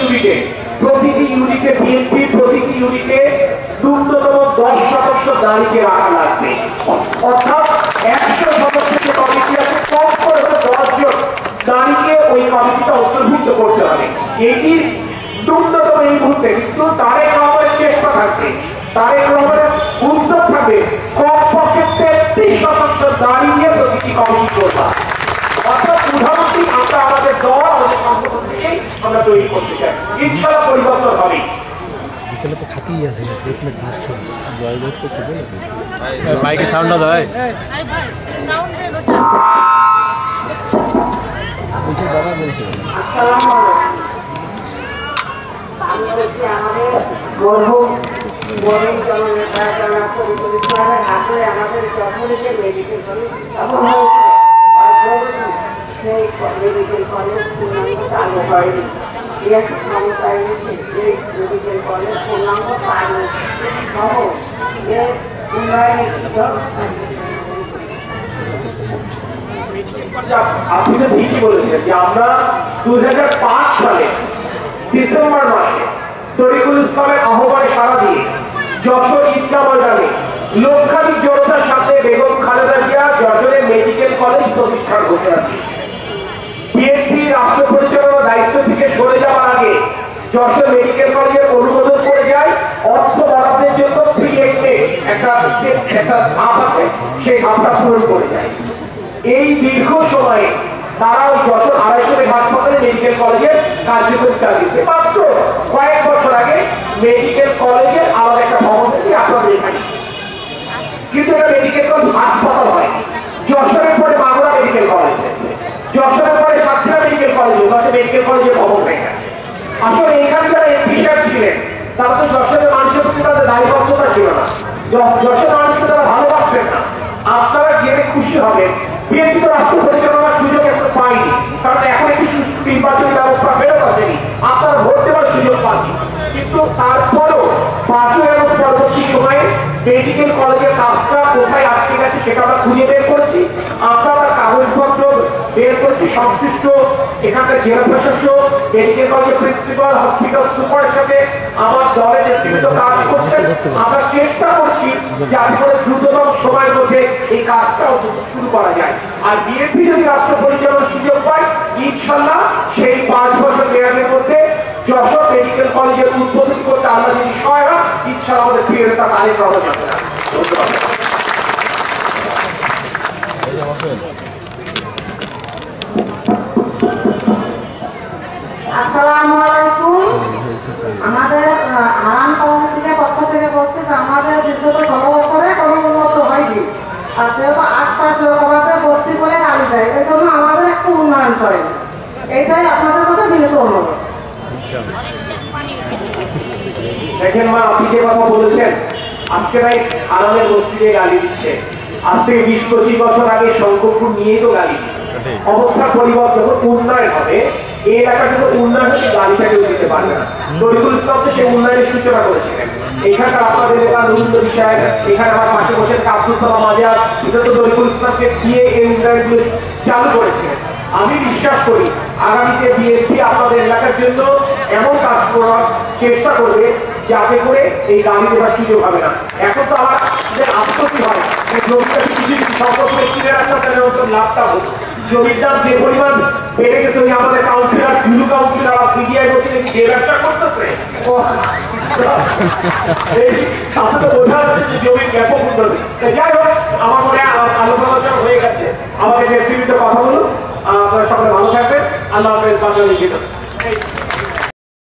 ইউনিটে বিএনপি প্রতিটি ইউনিটে ন্যূনতম 10% নারীকে রাখা লাগবে। অর্থাৎ 100 সদস্যের যে কমিটি আছে কম করে 10 জন নারীকে ওই কমিটিটা অন্তর্ভুক্ত করতে হবে। এটির ন্যূনতম এই মুহূর্তে কিন্তু তারেক রহমানের চেষ্টা থাকবে, তারেক রহমানের উদ্যোগ থাকবে কমপক্ষে 33% নারী নিয়ে প্রতিটি কমিটি করবা। অর্থাৎ উদাহরণটি আমরা আমাদের দল আমাদের সংগঠন থেকেই আমরা তৈরি করতে চাই। ইনশাআল্লাহ পরিবর্তন হবে। তো খাতেই আছে বাইকে সাউন্ড না দেয় মেডিকেল কলেজ চালু হয়নি। মেডিকেল কলেজ পূর্ণাঙ্গ পায়নি সহ এর উন্নয়নের আপনি তো ঠিকই বলেছেন যে আমরা 2005 সালে ডিসেম্বর মাসে তরিকুল ইসলামের আহ্বানে সাড়া দিয়ে যশোর ঈদগাহ ময়দানে লক্ষাধিক জনতার সাথে বেগম খালেদা জিয়া যশোরের মেডিকেল কলেজ প্রতিষ্ঠার ঘোষণা দিয়ে বিএনপি রাষ্ট্র পরিচালনার দায়িত্ব থেকে সরে যাওয়ার আগে যশোর মেডিকেল কলেজের অনুমোদন করে যায় অর্থ বরাদ্দের জন্য একটা ধাপ আছে, সেই ধাপটা পূরণ করে যায়। এই দীর্ঘ সময়ে তারা ওই যশোর 250 হাসপাতালে মেডিকেল কলেজের কার্যক্রম চালিয়েছে। মাত্র কয়েক বছর আগে মেডিকেল কলেজের আলাদা একটা ভবন থেকে আপনাদের এখানে, কিন্তু এটা মেডিকেল কলেজ হাসপাতাল হয়। যশোরের পরে মাগুরা মেডিকেল কলেজ, যশোরের পরে সাতক্ষীরা মেডিকেল কলেজ, মেডিকেল কলেজের ভবন হয়ে গেছে। আসলে এখানে যারা এমপি সাহেব ছিলেন তারা তো যশোরের মানুষের প্রতি তাদের দায়বদ্ধতা ছিল না, যশোরের মানুষকে তারা ভালোবাসতেন না। আপনারা জেনে খুশি হবেন বিএনপি তো রাষ্ট্র পরিচালনার সুযোগ এখন পায়নি, কারণ এখন একটি নির্বাচনী ব্যবস্থা ফেরত আসেনি, আপনারা ভোট দেওয়ার সুযোগ পাননি। কিন্তু তারপরও 5 এবং পরবর্তী সময়ে মেডিকেল কলেজের কাজটা কোথায় আটকে গেছে সেটা আমরা খুঁজে বের করেছি। আমরা তার কাগজপত্র বের করেছি। সংশ্লিষ্ট এখানকার জেলা প্রশাসক, মেডিকেল কলেজের প্রিন্সিপাল, হসপিটাল সুপারের সাথে আমার দলের নেতৃত্ব কাজ করছেন। আমরা চেষ্টা করছি যাতে করে দ্রুততম সময়ের মধ্যে এই কাজটা শুরু করা যায়। আর বিএনপি যদি রাষ্ট্র পরিচালনার সুযোগ পায়, ইনশাল্লাহ সেই 5 বছর মেয়াদের মধ্যে যশোর মেডিকেল কলেজের উদ্বোধন করতে আমরা যদি সহায়ক, ইনশাল্লাহ আমাদের প্রিয় নেতা তারেক রহমান যাবে না। ধন্যবাদ। আসসালামু আলাইকুম। আমাদের আরাম কমিটির পক্ষ থেকে বলছে যে আমাদের বিগত 16 বছরে কোনো উন্নত হয়নি, আর যেহেতু 8 লোকসভাতে ভর্তি করে আনি যায়, এই জন্য আমাদের একটু উন্নয়ন করে। এইটাই আপনাদের কাছে বিনীত অনুরোধ। দেখেন মা, আপনি যে কথা বলেছেন আজকে ভাই আরামের বস্তিতে গালি দিচ্ছে। আজ থেকে 20-25 বছর আগে শঙ্করপুর নিয়েই তো গালি। অবস্থার পরিবর্তন যখন উন্নয়ন হবে, এই এলাকার যখন উন্নয়ন হচ্ছে গালিটা কেউ দিতে পারবে না। তরিকুল ইসলাম তো সেই উন্নয়নের সূচনা করেছিলেন। এখানকার আপনাদের এলাকা নরেন্দ্র বিষয়, এখানে আমার পাশে বসে আব্দুল সালাম আজাদ, এটা তো তরিকুল ইসলামকে দিয়ে এই উন্নয়নগুলো চালু করেছিলেন। আমি বিশ্বাস করি আগামীতে বিএনপি আপনাদের এলাকার জন্য এমন কাজ করার চেষ্টা করবে যাতে করে এই গাড়ি দেওয়ার সুযোগ হবে না। এখন তো আমার যে আপত্তি হয়, এই জমিটা কিছু সম্পর্কে কিনে রাখতে লাভটা হচ্ছে জমির দাম যে পরিমাণ বেড়ে গেছে, ওই আমাদের কাউন্সিলর জুলু কাউন্সিলর মিডিয়ায় বসে নাকি যে ব্যবসা করতেছে, তাতে তো বোঝা যাচ্ছে যে জমির ব্যাপক উন্নতি। যাই হোক, আমার মনে আলোচনা হয়ে গেছে। আমাকে নেতৃত্বে কথা বলুন। আপনারা সকলে ভালো থাকবেন। আল্লাহ হাফেজ।